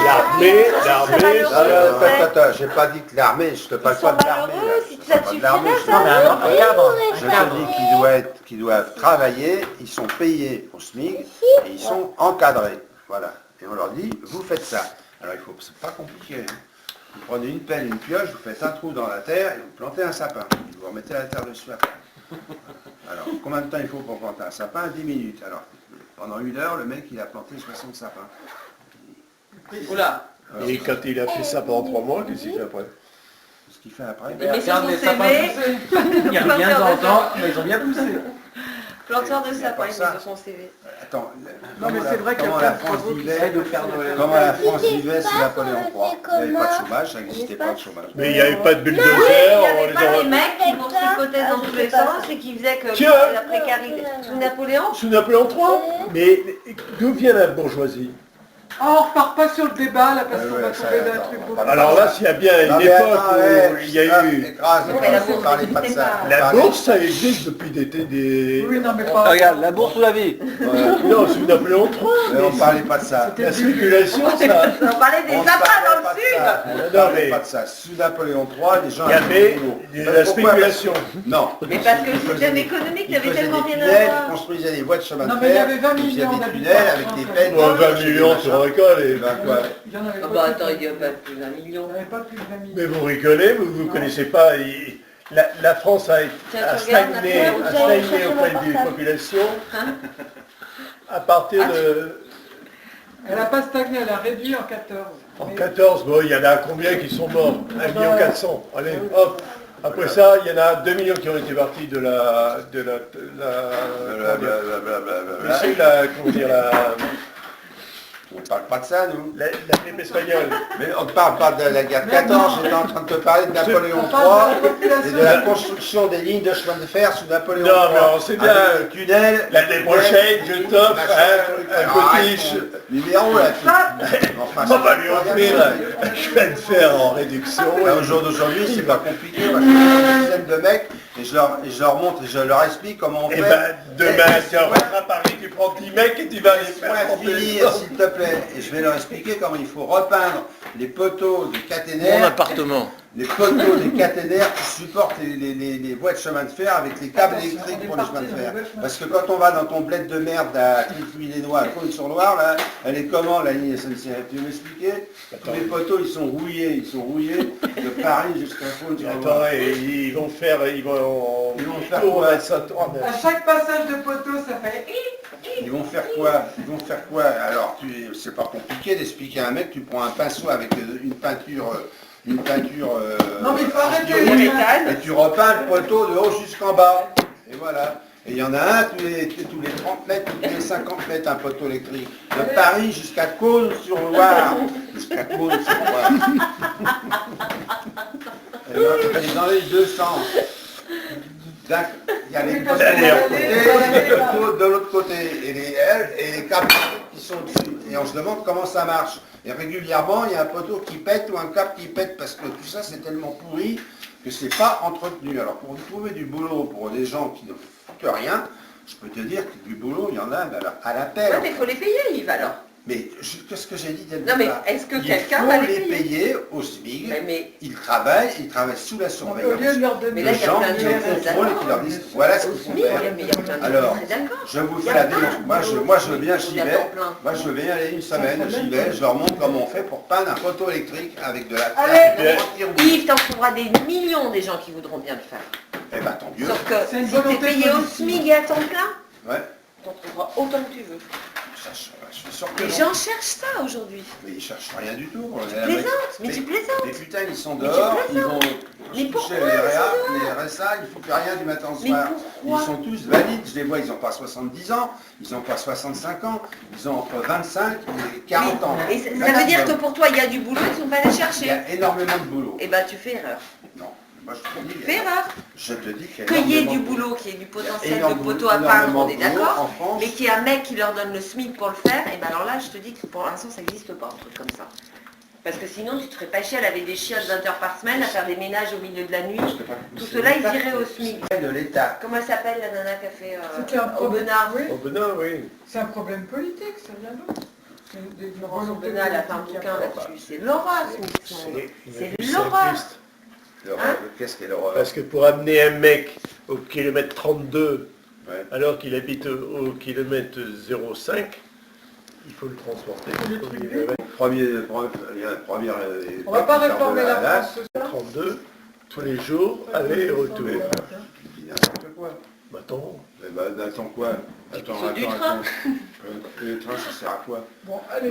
L'armée, Attends, j'ai pas dit que l'armée, je te parle pas de l'armée. Si ça te suffit, Je te dis qu'ils doivent travailler, ils sont payés au SMIC et ils sont encadrés. Voilà. Et on leur dit, vous faites ça. Alors c'est pas compliqué. Hein. Vous prenez une pelle, une pioche, vous faites un trou dans la terre et vous plantez un sapin. Vous remettez la terre dessus après. Alors, combien de temps il faut pour planter un sapin? 10 minutes. Alors, pendant 1 heure, le mec, il a planté 60 sapins. Oula. Et quand il a fait ça pendant 3 mois, qu'est-ce qu'il fait après? Ce qu'il fait après. Il met sur son CV. Il y a bien d'entendre, mais ils ont bien poussé. Planteur de sapin, il met sur son CV. Attends, Non mais c'est vrai qu'il y a comment plein la de France travaux qui vivait, essayent de faire Noël. comment la France vivait sous Napoléon III. Il n'y avait pas de chômage, ça n'existait pas de chômage. Mais il n'y avait pas de Il bulldozer, n'y on avait les pas des envoie... mecs qui vont tricoter dans tous les sens et qui faisaient que Tiens. la précarité. Sous Napoléon, Sous Napoléon III. Mais d'où vient la bourgeoisie? Oh, on repart pas sur le débat là parce qu'on va ça, tomber d'un attends, truc on beaucoup. va pas- Alors là, s'il y a bien Non, une mais époque attends, où il y a eu... mais la bourse parlez pas de n'existait ça. pas. La bourse, ça existe depuis des... Oui, non mais pas. Regarde, la bourse ou la vie? Non, sous Napoléon III. Mais on ne parlait pas de ça. La spéculation, ça... on parlait des On sapins parlait dans pas le de sud. ça. On ne Non, parlait mais- pas de ça. Sous Napoléon III, les gens Il y avait du boulot. de Mais la pourquoi? spéculation. Non. Mais parce que le Ils système faisaient- économique ils n'avait faisaient tellement des rien à tunnels, voir. ils construisaient des voies de chemin de Non, mais il y fer, avait 20 ils faisaient millions des d'habitants tunnels en avec France, des hein. pelles. Bon, 20 millions, tu rigoles. Et ben quoi? Il y en avait Ah pas bah plus. attends, il n'y a pas plus d'un million. Il n'y avait pas plus de 20 millions. Mais vous rigolez, vous ne connaissez pas... La France a Tiens, a tu regardes, stagné auprès des populations à partir de... Elle n'a pas stagné, elle a réduit en 14. En Mais- 14, bon, il y en a combien qui sont morts? 1 400 000. Allez, hop. Après ça, il y en a 2 millions qui ont été partis de la comment dire, On ne parle pas de ça, nous. la grippe espagnole. Mais on ne parle pas de la guerre de 14, j'étais en train de te parler de Napoléon On parle de la III et population. de la construction des lignes de chemin de fer sous Napoléon Non, III. mais on sait bien, Avec des tunnels. L'année prochaine, je t'offre un petit... Numéro, la fille. Enfin, On va lui offrir un chemin de fer en réduction. Là, au jour d'aujourd'hui, c'est pas compliqué. Moi, je fais une dizaine de mecs et je leur montre et je leur explique comment on fait. Et ben, demain, tu rentres à Paris, tu prends 10 mecs et tu vas les faire Laisse-moi pomper le finir, sang. s'il te plaît. Et je vais leur expliquer comment il faut repeindre les poteaux de Mon caténaires. appartement. Les poteaux des caténaires qui supportent les voies de chemin de fer avec les câbles électriques pour les chemins de fer. Parce que quand on va dans ton bled de merde à Trifouille-les-Noix, à Cône-sur-Loire, là, elle est comment la ligne SNCF? Tu veux m'expliquer? Tous les poteaux, ils sont rouillés de Paris jusqu'à Cône-sur-Loire. Attends, et ils vont faire faire tour quoi? à Saint-Ouen. À chaque passage de poteau, ça fait... Ils vont faire quoi? Ils vont faire quoi? Alors, c'est pas compliqué d'expliquer à un mec, tu prends un pinceau avec une peinture... Non mais il faut arrêter les les métals. et tu repeins le poteau de haut jusqu'en bas. Et voilà. Et il y en a un tous les 30 mètres, tous les 50 mètres, un poteau électrique. De Paris jusqu'à Cône-sur-Loire. Jusqu'à Cône-sur-Loire. Et là, et dans les deux sens. Il y a les poteaux d'un côté et les poteaux de l'autre côté. Et les câbles qui sont dessus. Et on se demande comment ça marche. Et régulièrement, il y a un poteau qui pète ou un câble qui pète parce que tout ça, c'est tellement pourri que c'est pas entretenu. Alors, pour trouver du boulot pour des gens qui ne foutent rien, je peux te dire que du boulot, il y en a à l'appel. Ouais, mais il faut les payer, Yves, alors. Mais qu'est-ce que j'ai dit dès le Non, mais départ? est-ce que Il quelqu'un faut va les les payer payer au SMIC. Mais Ils travaillent sous la Au surveillance. lieu de leur Mais donner... là, il y a gens plein de qui gens les qui sont contrôlent et qui leur disent voilà ce au qu'il faut SMIC, faire. mais il y a plein de gens Alors, qui sont très d'accord. je vous Il y fais a la plein. démonstration. Moi, je veux bien, Il j'y y a vais. plein. Moi, je veux bien aller une semaine, j'y vais, je leur montre comment on fait pour peindre un poteau électrique avec de la Allez, terre anti-rouille. Yves, t'en trouveras des millions des gens qui voudront bien le faire. Eh ben, tant mieux. Sauf que C'est une si t'es volonté payé au politique. SMIC et à temps plein, Ouais. t'en trouveras autant que tu veux. Je suis sûr que Les non. gens cherchent ça aujourd'hui. Mais ils cherchent rien du tout. Plaisantes, mais tu plaisantes. Les putains, ils sont Mais tu dehors, ils plaisantes. vont Mais toucher pourquoi les ils sont RSA, dehors les RSA, ils foutent plus rien du matin au Mais soir. pourquoi Ils sont tous valides, je les vois, ils n'ont pas 70 ans, ils n'ont pas 65 ans, ils ont entre 25 et 40 ans. Et ça veut dire que pour toi, il y a du boulot, ils ne sont pas allés Il y chercher. a énormément de boulot. Eh ben, tu fais erreur. Non, moi je te dis, Fais erreur. je te dis qu'il y a Qu'il y ait énormément du de boulot, qu'il y ait du potentiel de Énormément- poteau à peindre, énormément on est de boulot d'accord. en France. Mais qu'il y a un mec qui leur donne le SMIC pour le faire, et ben alors là, je te dis que pour l'instant, ça n'existe pas, un truc comme ça. Parce que sinon, tu te ferais pas chier à laver des chiottes 20 heures par semaine, à faire des ménages au milieu de la nuit. Tout cela, ils iraient au SMIC. de l'État. Comment elle s'appelle, la nana qui a fait C'était un au problème. Benard Oui. Oh, ben non, oui. C'est un problème politique, ça vient d'où? Laurence Benal a fait un bouquin là-dessus. C'est l'horreur, c'est C'est l'horreur. simpliste. Hein? Qu'est-ce qu'est l'horreur? Parce que pour amener un mec au kilomètre 32, Ouais. alors qu'il habite au kilomètre 0,5, il faut le transporter. Première, On va pas réformer la place. France ce soir. 32, tous les jours, aller et retour. Il dit n'importe quoi. Attends, Eh ben, attends quoi? Attends, C'est du train. attends. Le train, ça sert à quoi? Bon, allez.